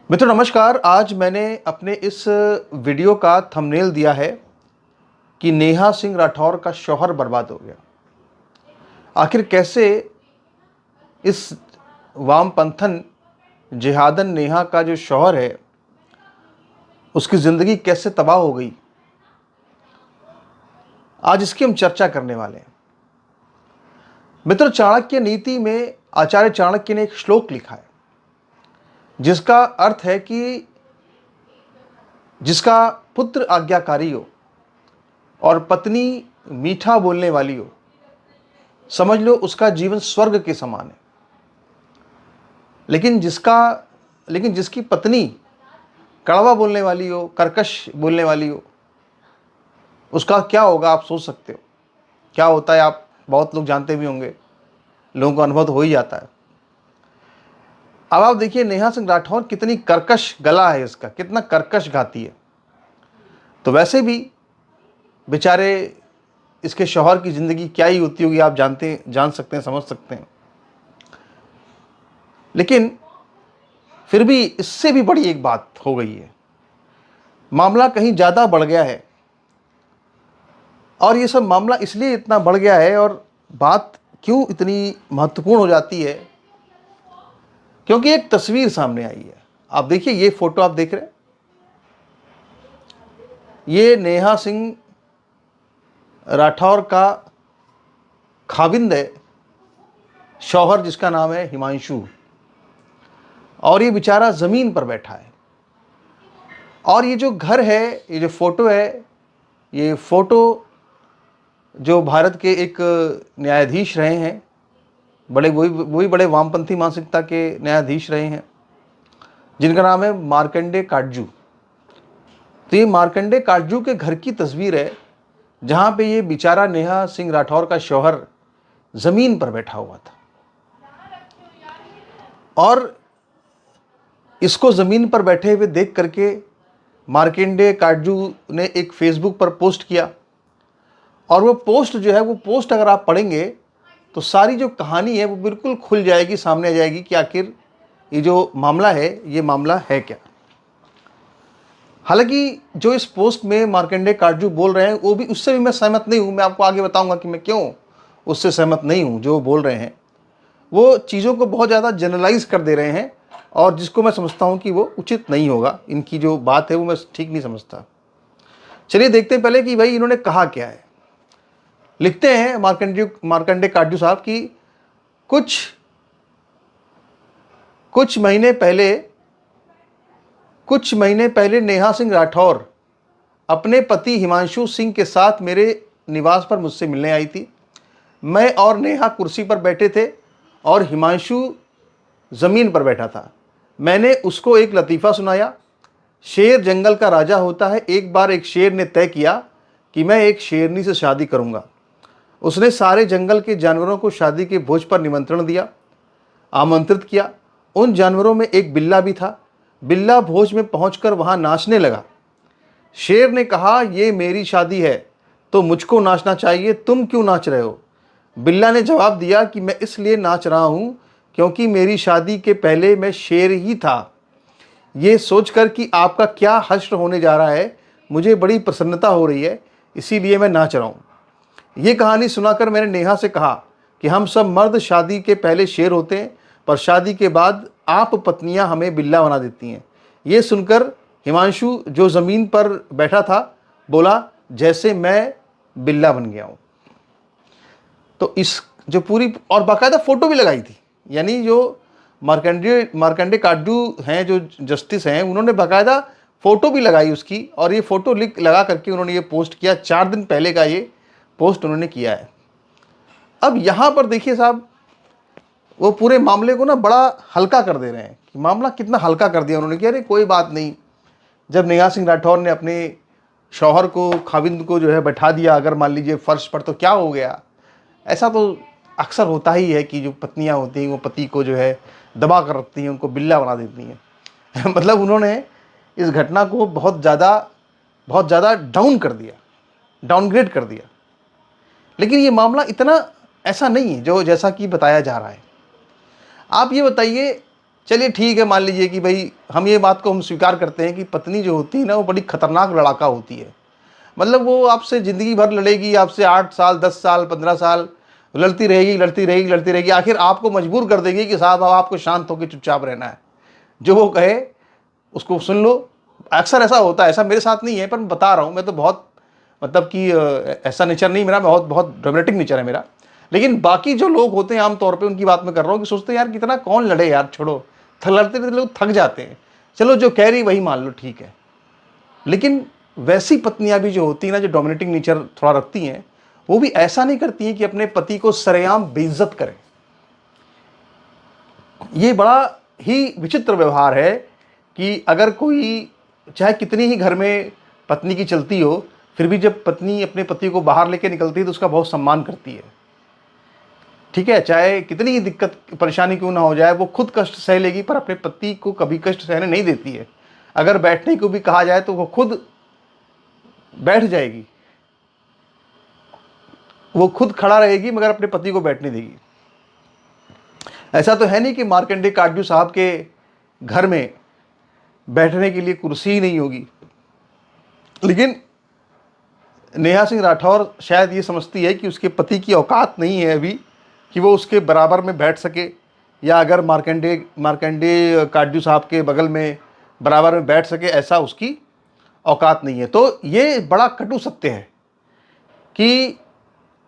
मित्रों नमस्कार। आज मैंने अपने इस वीडियो का थंबनेल दिया है कि नेहा सिंह राठौर का शौहर बर्बाद हो गया। आखिर कैसे इस वामपंथन जिहादन नेहा का जो शौहर है उसकी ज़िंदगी कैसे तबाह हो गई, आज इसकी हम चर्चा करने वाले हैं। मित्रों, चाणक्य नीति में आचार्य चाणक्य ने एक श्लोक लिखा है जिसका अर्थ है कि जिसका पुत्र आज्ञाकारी हो और पत्नी मीठा बोलने वाली हो, समझ लो उसका जीवन स्वर्ग के समान है। लेकिन जिसकी पत्नी कड़वा बोलने वाली हो, कर्कश बोलने वाली हो, उसका क्या होगा आप सोच सकते हो। क्या होता है आप बहुत लोग जानते भी होंगे, लोगों को अनुभव हो ही जाता है। अब आप देखिए नेहा सिंह राठौर कितनी कर्कश गला है इसका, कितना कर्कश गाती है। तो वैसे भी बेचारे इसके शौहर की ज़िंदगी क्या ही होती होगी, आप जान सकते हैं, समझ सकते हैं। लेकिन फिर भी इससे भी बड़ी एक बात हो गई है, मामला कहीं ज़्यादा बढ़ गया है। और ये सब मामला इसलिए इतना बढ़ गया है और बात क्यों इतनी महत्वपूर्ण हो जाती है, क्योंकि एक तस्वीर सामने आई है। आप देखिए, ये फोटो आप देख रहे हैं, ये नेहा सिंह राठौर का खाविंद है, शौहर जिसका नाम है हिमांशु। और ये बेचारा ज़मीन पर बैठा है। और ये जो घर है, ये जो फोटो है, ये फोटो जो भारत के एक न्यायाधीश रहे हैं, वही बड़े वामपंथी मानसिकता के न्यायाधीश रहे हैं, जिनका नाम है मार्कंडे काटजू। तो ये मार्कंडे काटजू के घर की तस्वीर है, जहाँ पे ये बेचारा नेहा सिंह राठौर का शौहर ज़मीन पर बैठा हुआ था। और इसको ज़मीन पर बैठे हुए देख करके मार्कंडे काटजू ने एक फेसबुक पर पोस्ट किया। और वो पोस्ट जो है, वो पोस्ट अगर आप पढ़ेंगे तो सारी जो कहानी है वो बिल्कुल खुल जाएगी, सामने आ जाएगी कि आखिर ये जो मामला है, ये मामला है क्या। हालांकि जो इस पोस्ट में मार्कंडे काटजू बोल रहे हैं वो भी, उससे भी मैं सहमत नहीं हूँ। मैं आपको आगे बताऊंगा कि मैं क्यों उससे सहमत नहीं हूँ। जो बोल रहे हैं वो चीज़ों को बहुत ज़्यादा जनरलाइज कर दे रहे हैं, और जिसको मैं समझता हूँ कि वो उचित नहीं होगा। इनकी जो बात है वो मैं ठीक नहीं समझता। चलिए देखते हैं पहले कि भाई इन्होंने कहा क्या है। लिखते हैं मार्कंडे काटजू साहब कि कुछ कुछ महीने पहले नेहा सिंह राठौर अपने पति हिमांशु सिंह के साथ मेरे निवास पर मुझसे मिलने आई थी। मैं और नेहा कुर्सी पर बैठे थे और हिमांशु ज़मीन पर बैठा था। मैंने उसको एक लतीफ़ा सुनाया। शेर जंगल का राजा होता है। एक बार एक शेर ने तय किया कि मैं एक शेरनी से शादी करूंगा। उसने सारे जंगल के जानवरों को शादी के भोज पर आमंत्रित किया। उन जानवरों में एक बिल्ला भी था। बिल्ला भोज में पहुंचकर वहां नाचने लगा। शेर ने कहा, ये मेरी शादी है तो मुझको नाचना चाहिए, तुम क्यों नाच रहे हो? बिल्ला ने जवाब दिया कि मैं इसलिए नाच रहा हूं क्योंकि मेरी शादी के पहले मैं शेर ही था। ये सोचकर कि आपका क्या हश्र होने जा रहा है, मुझे बड़ी प्रसन्नता हो रही है, इसीलिए मैं नाच रहा हूँ। ये कहानी सुनाकर मैंने नेहा से कहा कि हम सब मर्द शादी के पहले शेर होते हैं, पर शादी के बाद आप पत्नियां हमें बिल्ला बना देती हैं। ये सुनकर हिमांशु जो ज़मीन पर बैठा था बोला, जैसे मैं बिल्ला बन गया हूँ। तो इस जो पूरी और बाकायदा फ़ोटो भी लगाई थी, यानी जो मार्कंडे काटजू हैं, जो जस्टिस हैं, उन्होंने बाकायदा फ़ोटो भी लगाई उसकी। और ये फ़ोटो लगा करके उन्होंने ये पोस्ट किया। 4 दिन पहले का ये पोस्ट उन्होंने किया है। अब यहाँ पर देखिए साहब, वो पूरे मामले को ना बड़ा हल्का कर दे रहे हैं कि मामला कितना हल्का कर दिया उन्होंने कि अरे कोई बात नहीं, जब नेहा सिंह राठौर ने अपने शौहर को, खाविंद को जो है बैठा दिया अगर मान लीजिए फर्श पर, तो क्या हो गया। ऐसा तो अक्सर होता ही है कि जो पत्नियां होती हैं वो पति को जो है दबा कर रखती हैं, उनको बिल्ला बना देती हैं मतलब उन्होंने इस घटना को बहुत ज़्यादा डाउन कर दिया, डाउनग्रेड कर दिया। लेकिन ये मामला इतना ऐसा नहीं है जो जैसा कि बताया जा रहा है। आप ये बताइए चलिए ठीक है, मान लीजिए कि भाई हम ये बात को हम स्वीकार करते हैं कि पत्नी जो होती है ना वो बड़ी खतरनाक लड़ाका होती है। मतलब वो आपसे ज़िंदगी भर लड़ेगी, आपसे 8 साल 10 साल 15 साल लड़ती रहेगी लड़ती रहेगी लड़ती रहेगी, आखिर आपको मजबूर कर देगी कि साहब अब आपको शांत होकर चुपचाप रहना है, जो वो कहे उसको सुन लो। अक्सर ऐसा होता है, ऐसा मेरे साथ नहीं है पर मैं बता रहा हूँ, मैं तो बहुत मतलब कि ऐसा नेचर नहीं मेरा, बहुत बहुत ड्रामेटिक नेचर है मेरा। लेकिन बाकी जो लोग होते हैं आमतौर पे उनकी बात मैं कर रहा हूँ कि सोचते हैं यार कितना कौन लड़े यार, छोड़ो, लड़ते लड़ते लोग थक जाते हैं, चलो जो कह रही वही मान लो ठीक है। लेकिन वैसी पत्नियां भी जो होती हैं ना, जो डोमिनेटिंग नेचर थोड़ा रखती हैं, वो भी ऐसा नहीं करती हैं कि अपने पति को सरेआम बेइज्जत करें। ये बड़ा ही विचित्र व्यवहार है कि अगर कोई चाहे कितनी ही घर में पत्नी की चलती हो, फिर भी जब पत्नी अपने पति को बाहर लेके निकलती है तो उसका बहुत सम्मान करती है। ठीक है, चाहे कितनी ही दिक्कत परेशानी क्यों ना हो जाए, वो खुद कष्ट सह लेगी पर अपने पति को कभी कष्ट सहने नहीं देती है। अगर बैठने को भी कहा जाए तो वो खुद बैठ जाएगी, वो खुद खड़ा रहेगी मगर अपने पति को बैठने देगी। ऐसा तो है नहीं कि मार्कंडेय काटजू साहब के घर में बैठने के लिए कुर्सी ही नहीं होगी। लेकिन नेहा सिंह राठौर शायद ये समझती है कि उसके पति की औकात नहीं है अभी कि वो उसके बराबर में बैठ सके, या अगर मार्कंडेय काटजू साहब के बगल में बराबर में बैठ सके, ऐसा उसकी औकात नहीं है। तो ये बड़ा कटु सत्य है कि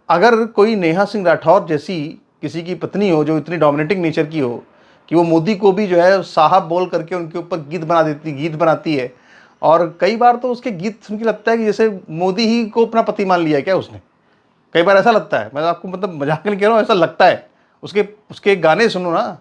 अगर कोई नेहा सिंह राठौर जैसी किसी की पत्नी हो जो इतनी डोमिनेटिंग नेचर की हो कि वो मोदी को भी जो है साहब बोल करके उनके ऊपर गीत बनाती है, और कई बार तो उसके गीत सुन के लगता है कि जैसे मोदी ही को अपना पति मान लिया है क्या उसने। कई बार ऐसा लगता है, मैं आपको मतलब मजाक नहीं कह रहा हूँ, ऐसा लगता है। उसके उसके गाने सुनो ना,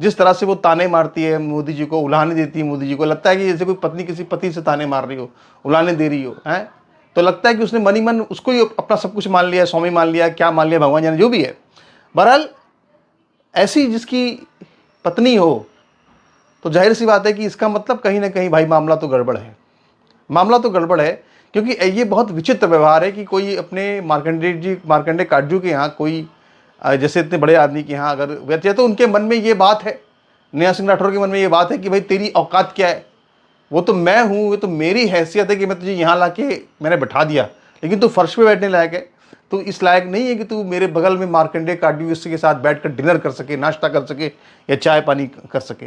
जिस तरह से वो ताने मारती है मोदी जी को, उलाहने देती है मोदी जी को, लगता है कि जैसे कोई पत्नी किसी पति से ताने मार रही हो, उलाहने दे रही हो हैं। तो लगता है कि उसने मन ही मन उसको ही अपना सब कुछ मान लिया, स्वामी मान लिया, क्या मान लिया भगवान जाने, जो भी है। बहरहाल ऐसी जिसकी पत्नी हो तो जाहिर सी बात है कि इसका मतलब कहीं ना कहीं भाई मामला तो गड़बड़ है, मामला तो गड़बड़ है। क्योंकि ये बहुत विचित्र व्यवहार है कि कोई अपने मार्कंडेय काटजू के यहाँ कोई जैसे इतने बड़े आदमी के यहाँ अगर वैसे, तो उनके मन में ये बात है, नेहा सिंह राठौर के मन में ये बात है कि भाई तेरी औकात क्या है, वो तो मैं हूँ, वो तो मेरी हैसियत है कि मैं तुझे यहाँ ला के मैंने बैठा दिया, लेकिन तू फर्श पे बैठने लायक है, तो इस लायक नहीं है कि तू मेरे बगल में मार्कंडेय काटजू के साथ बैठकर डिनर कर सके, नाश्ता कर सके या चाय पानी कर सके।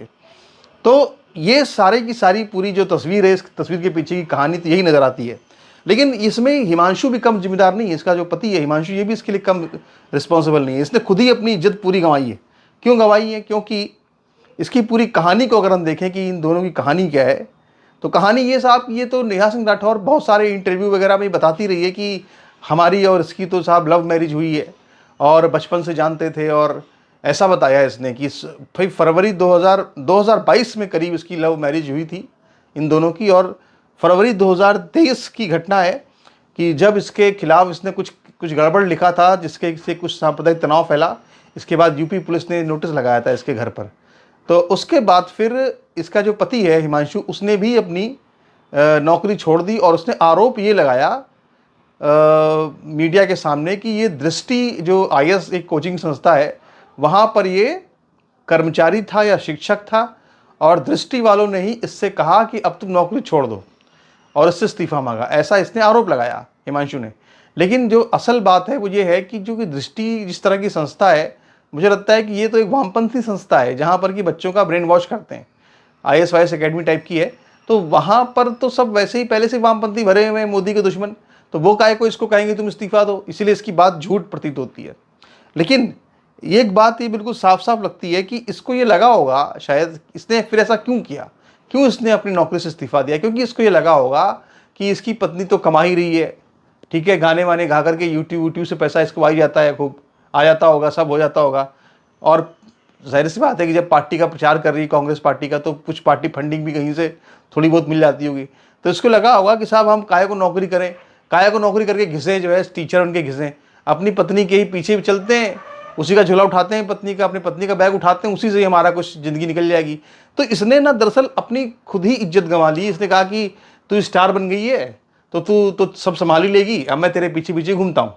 तो ये सारे की सारी पूरी जो तस्वीर है, इस तस्वीर के पीछे की कहानी तो यही नज़र आती है। लेकिन इसमें हिमांशु भी कम जिम्मेदार नहीं है, इसका जो पति है हिमांशु, ये भी इसके लिए कम रिस्पॉन्सिबल नहीं है। इसने खुद ही अपनी इज्जत पूरी गंवाई है। क्यों गंवाई है? क्योंकि इसकी पूरी कहानी को अगर हम देखें कि इन दोनों की कहानी क्या है, तो कहानी ये साहब, ये तो नेहा सिंह राठौर बहुत सारे इंटरव्यू वगैरह में बताती रही है कि हमारी और इसकी तो साहब लव मैरिज हुई है और बचपन से जानते थे, और ऐसा बताया इसने कि भाई फरवरी 2022 में करीब इसकी लव मैरिज हुई थी इन दोनों की, और फरवरी 2023 की घटना है कि जब इसके खिलाफ इसने कुछ गड़बड़ लिखा था जिसके से कुछ सांप्रदायिक तनाव फैला। इसके बाद यूपी पुलिस ने नोटिस लगाया था इसके घर पर। तो उसके बाद फिर इसका जो पति है हिमांशु, उसने भी अपनी नौकरी छोड़ दी, और उसने आरोप ये लगाया मीडिया के सामने कि ये दृष्टि जो IAS एक कोचिंग संस्था है, वहाँ पर ये कर्मचारी था या शिक्षक था, और दृष्टि वालों ने ही इससे कहा कि अब तुम नौकरी छोड़ दो, और इससे इस्तीफा मांगा। ऐसा इसने आरोप लगाया हिमांशु ने। लेकिन जो असल बात है वो ये है कि जो कि दृष्टि जिस तरह की संस्था है, मुझे लगता है कि ये तो एक वामपंथी संस्था है जहाँ पर कि बच्चों का ब्रेन वॉश करते हैं। IAS अकेडमी टाइप की है, तो वहाँ पर तो सब वैसे ही पहले से वामपंथी भरे हुए हैं, मोदी के दुश्मन, तो वो काहे को इसको कहेंगे तुम इस्तीफा दो, इसीलिए इसकी बात झूठ प्रतीत होती है। लेकिन एक बात ये बिल्कुल साफ साफ लगती है कि इसको ये लगा होगा, शायद इसने फिर ऐसा क्यों किया, क्यों इसने अपनी नौकरी से इस्तीफा दिया, क्योंकि इसको ये लगा होगा कि इसकी पत्नी तो कमा ही रही है, ठीक है, गाने वाने गा करके यूट्यूब से पैसा इसको आ जाता है, खूब आ जाता होगा, सब हो जाता होगा। और जाहिर सी बात है कि जब पार्टी का प्रचार कर रही है कांग्रेस पार्टी का, तो कुछ पार्टी फंडिंग भी कहीं से थोड़ी बहुत मिल जाती होगी। तो इसको लगा होगा कि साहब हम काहे को नौकरी करें, काहे को नौकरी करके घिसें, जो है टीचर उनके घिसें, अपनी पत्नी के ही पीछे भी चलते हैं, उसी का झोला उठाते हैं पत्नी का, अपनी पत्नी का बैग उठाते हैं, उसी से ही हमारा कुछ ज़िंदगी निकल जाएगी। तो इसने ना दरअसल अपनी खुद ही इज्जत गंवा ली। इसने कहा कि तू स्टार बन गई है तो तू तो सब संभाल ही लेगी, अब मैं तेरे पीछे पीछे घूमता हूँ।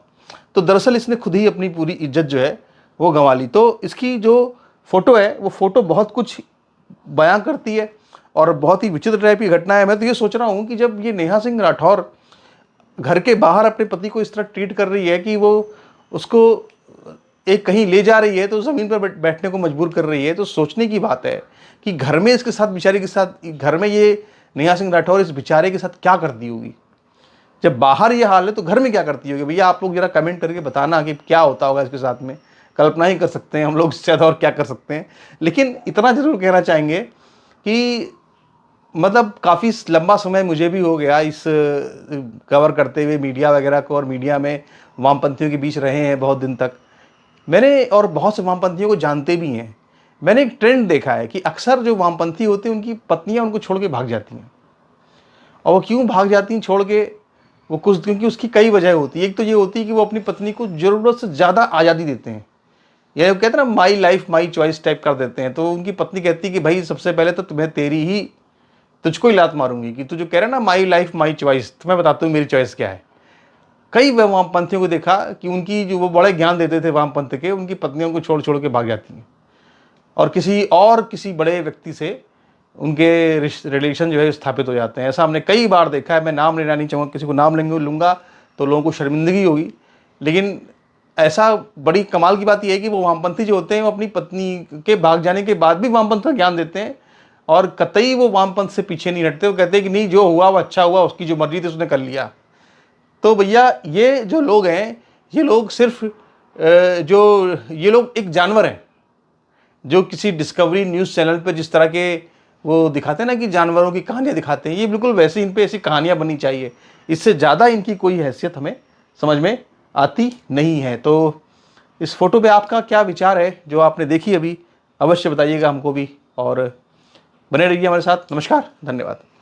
तो दरअसल इसने खुद ही अपनी पूरी इज्जत जो है वो गंवा ली। तो इसकी जो फ़ोटो है वो फ़ोटो बहुत कुछ बयां करती है और बहुत ही विचित्र टाइप की घटना है। मैं तो ये सोच रहा हूँ कि जब ये नेहा सिंह राठौर घर के बाहर अपने पति को इस तरह ट्रीट कर रही है कि वो उसको एक कहीं ले जा रही है तो ज़मीन पर बैठने को मजबूर कर रही है, तो सोचने की बात है कि घर में इसके साथ, बेचारे के साथ, घर में ये नेहा सिंह राठौर इस बेचारे के साथ क्या करती होगी। जब बाहर ये हाल है तो घर में क्या करती होगी। भैया आप लोग जरा कमेंट करके बताना कि क्या होता होगा इसके साथ में। कल्पना ही कर सकते हैं हम लोग, इससे ज़्यादा और क्या कर सकते हैं। लेकिन इतना ज़रूर कहना चाहेंगे कि मतलब काफ़ी लंबा समय मुझे भी हो गया इस कवर करते हुए मीडिया वगैरह को, और मीडिया में वामपंथियों के बीच रहे हैं बहुत दिन तक। मैंने और बहुत से वामपंथियों को जानते भी हैं। मैंने एक ट्रेंड देखा है कि अक्सर जो वामपंथी होते हैं उनकी पत्नियां उनको छोड़ के भाग जाती हैं। और वो क्यों भाग जाती हैं छोड़ के, वो कुछ, क्योंकि उसकी कई वजह होती है। एक तो ये होती है कि वो अपनी पत्नी को ज़रूरत से ज़्यादा आज़ादी देते हैं, ये कहते हैं ना my life my choice type कर देते हैं। तो उनकी पत्नी कहती है कि भाई सबसे पहले तो तुम्हें तुझको ही लात मारूंगी कि तू जो कह रहा है ना माई लाइफ माई चॉइस, तो मैं बताता हूँ मेरी चॉइस क्या है। कई वामपंथियों को देखा कि उनकी जो वो बड़े ज्ञान देते थे वामपंथ के, उनकी पत्नियों को छोड़ छोड़ के भाग जाती हैं और किसी बड़े व्यक्ति से उनके रिलेशन जो है स्थापित हो जाते हैं। ऐसा हमने कई बार देखा है। मैं नाम लेना नहीं चाहूँगा, किसी को नाम लूँगा तो लोगों को शर्मिंदगी होगी। लेकिन ऐसा बड़ी कमाल की बात यह है कि वो वामपंथी जो होते हैं वो अपनी पत्नी के भाग जाने के बाद भी वामपंथ का ज्ञान देते हैं और कतई वो वामपंथ से पीछे नहीं हटते। वो कहते हैं कि नहीं, जो हुआ वो अच्छा हुआ, उसकी जो मर्जी थी उसने कर लिया। तो भैया ये जो लोग हैं, ये लोग सिर्फ ये लोग एक जानवर हैं जो किसी डिस्कवरी न्यूज़ चैनल पे जिस तरह के वो दिखाते हैं ना कि जानवरों की कहानियाँ दिखाते हैं, ये बिल्कुल वैसे इन पे ऐसी कहानियाँ बननी चाहिए। इससे ज़्यादा इनकी कोई हैसियत हमें समझ में आती नहीं है। तो इस फोटो पे आपका क्या विचार है जो आपने देखी अभी, अवश्य बताइएगा हमको भी, और बने रहिए हमारे साथ। नमस्कार, धन्यवाद।